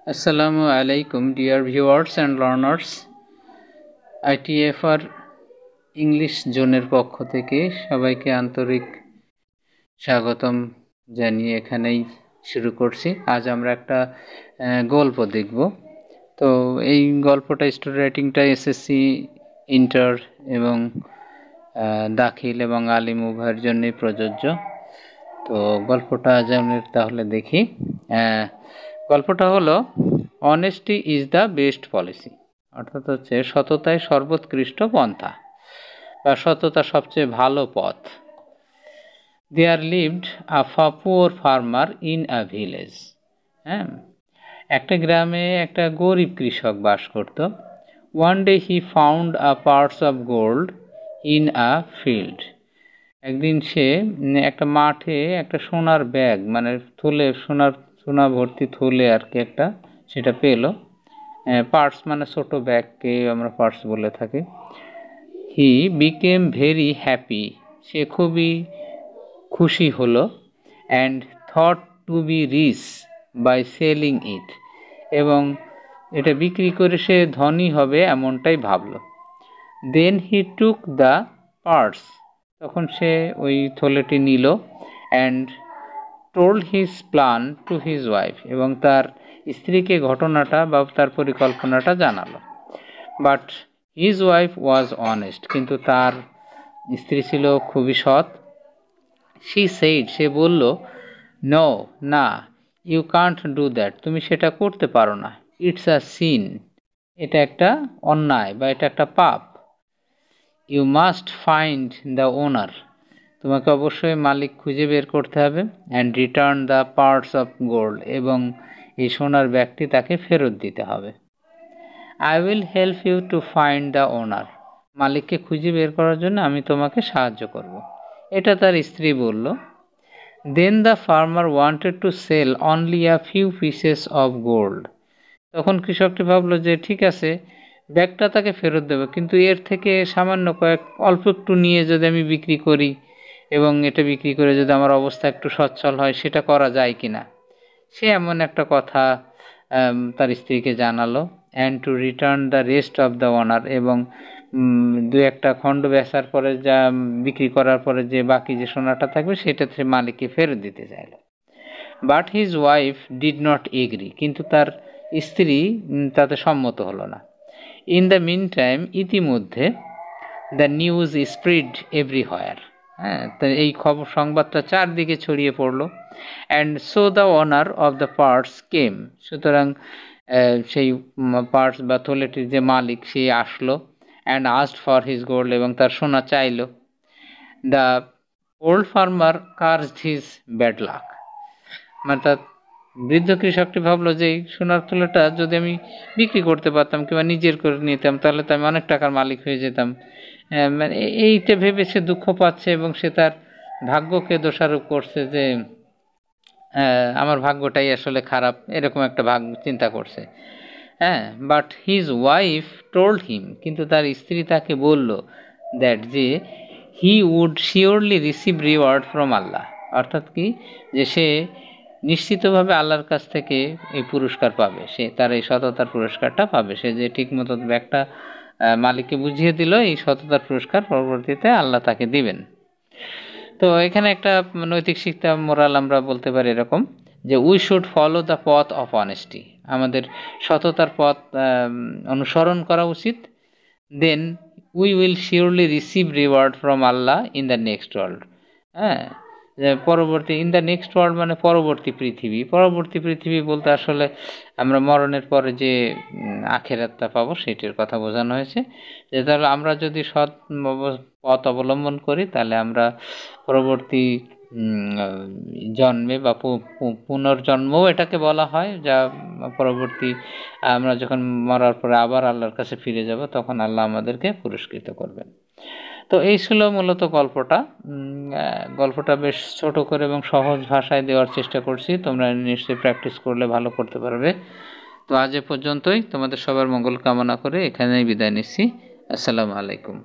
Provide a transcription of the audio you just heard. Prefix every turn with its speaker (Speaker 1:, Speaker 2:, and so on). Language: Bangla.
Speaker 1: Assalamu alaikum, dear viewers and learners. ITFR English জোনের পক্ষ থেকে সবাইকে আন্তরিক স্বাগতম জানিয়ে এখানেই শুরু করছি। আজ আমরা একটা গল্প দেখব। তো এই গল্পটা স্টোরি রাইটিংটা এসএসসি, ইন্টার এবং দাখিল এবং আলিম উভয়ের জন্যই প্রযোজ্য। তো গল্পটা আজ আমরা তাহলে দেখি। গল্পটা হলো honesty is the best policy, অর্থাৎ হচ্ছে সততাই সর্বোৎকৃষ্ট পন্থা বা সততা সবচেয়ে ভালো পথ। There lived a poor farmer in a village. একটা গ্রামে একটা গরিব কৃষক বাস করত। One day he found a parts of gold in a field. একদিন সে একটা মাঠে একটা সোনার ব্যাগ, মানে থলে, সোনা ভর্তি থলে আর কি একটা, সেটা পেল। পার্টস মানে ছোট ব্যাগকে আমরা পার্টস বলে থাকি। হি বিকেম ভেরি হ্যাপি, সে খুবই খুশি হলো। And thought to be rich by selling it, এবং এটা বিক্রি করে সে ধনী হবে এমনটাই ভাবল। দেন হি টুক দ্য পার্টস, তখন সে ওই থলেটি নিল। And told his plan to his wife, এবং তার স্ত্রীকে ঘটনাটা বা তার পরিকল্পনাটা জানালো। But his wife was honest, কিন্তু তার স্ত্রী ছিল খুবই সৎ। শি সেইড, সে বলল, নো, না, ইউ কান্ট ডু দ্যাট, তুমি সেটা করতে পারো না। ইটস আ সিন, এটা একটা অন্যায় বা এটা একটা পাপ। You must find the owner, তোমাকে অবশ্যই মালিক খুঁজে বের করতে হবে। And return the parts of gold, এবং এই সোনার ব্যাগটি তাকে ফেরত দিতে হবে। I will help you to find the owner, মালিককে খুঁজে বের করার জন্য আমি তোমাকে সাহায্য করব, এটা তার স্ত্রী বলল। Then the farmer wanted to sell only a few pieces of gold, তখন কৃষকটি ভাবলো যে ঠিক আছে, ব্যাগটা তাকে ফেরত দেবে, কিন্তু এর থেকে সামান্য অল্প একটু নিয়ে যদি আমি বিক্রি করি এবং এটা বিক্রি করে যদি আমার অবস্থা একটু সচ্ছল হয়, সেটা করা যায় কিনা। সে এমন একটা কথা তার স্ত্রীকে জানালো। And to return the rest of the owner, এবং দু একটা খণ্ড বেচার পরে, যা বিক্রি করার পরে যে বাকি যে সোনাটা থাকবে সেটা সে মালিককে ফেরত দিতে চাইল। But his wife did not agree, কিন্তু তার স্ত্রী তাতে সম্মত হলো না। ইন দ্য মিন টাইম, ইতিমধ্যে দ্য নিউজ স্প্রিড এভরিহোয়ার, তো এই সংবাদটা চারদিকে ছড়িয়ে পড়লো। And so the owner of the purse came, সুতরাং সেই পার্টস বা থলেটির যে মালিক সে আসলো। And asked for his gold, এবং তার সোনা চাইল। The old farmer cursed his bad luck, মানে তার বৃদ্ধ কৃষকটি ভাবলো যে এই সোনার থলেটা যদি আমি বিক্রি করতে পারতাম কিংবা নিজের করে নিতাম, তাহলে তো আমি অনেক টাকার মালিক হয়ে যেতাম। মানে এইটা ভেবে সে দুঃখ পাচ্ছে এবং সে তার ভাগ্যকে দোষারোপ করছে যে আমার ভাগ্যটাই আসলে খারাপ, এরকম একটা চিন্তা করছে। But his wife told him, কিন্তু তার স্ত্রী তাকে বলল দ্যাট যে he would surely receive reward from Allah, অর্থাৎ কি, যে সে নিশ্চিতভাবে আল্লাহর কাছ থেকে এই পুরস্কার পাবে, সে তার এই সততার পুরস্কারটা পাবে। সে যে ঠিক মতো ব্যাগটা মালিককে বুঝিয়ে দিল, এই সততার পুরস্কার পরবর্তীতে আল্লাহ তাকে দিবেন। তো এখানে একটা নৈতিক শিক্ষা, মোরাল আমরা বলতে পারি এরকম, যে উই শুড ফলো দ্য পথ অফ অনেস্টি, আমাদের সততার পথ অনুসরণ করা উচিত। Then we will surely receive reward from Allah in the next world. পরবর্তী, ইন দ্য নেক্সট ওয়ার্ল্ড মানে পরবর্তী পৃথিবী। পরবর্তী পৃথিবী বলতে আসলে আমরা মরণের পরে যে আখিরাতটা পাবো সেটির কথা বোঝানো হয়েছে। যে তাহলে আমরা যদি সৎ পথ অবলম্বন করি, তাহলে আমরা পরবর্তী জন্মে বা পুনর্জন্মও এটাকে বলা হয়, যা পরবর্তী আমরা যখন মরার পরে আবার আল্লাহর কাছে ফিরে যাব, তখন আল্লাহ আমাদেরকে পুরস্কৃত করবেন। তো এই ছিল মূলত গল্পটা বেশ ছোট করে এবং সহজ ভাষায় দেওয়ার চেষ্টা করছি। তোমরা নিশ্চয়ই প্র্যাকটিস করলে ভালো করতে পারবে। তো আজ এ পর্যন্তই, তোমাদের সবার মঙ্গল কামনা করে এখানেই বিদায় নিচ্ছি। আসসালামু আলাইকুম।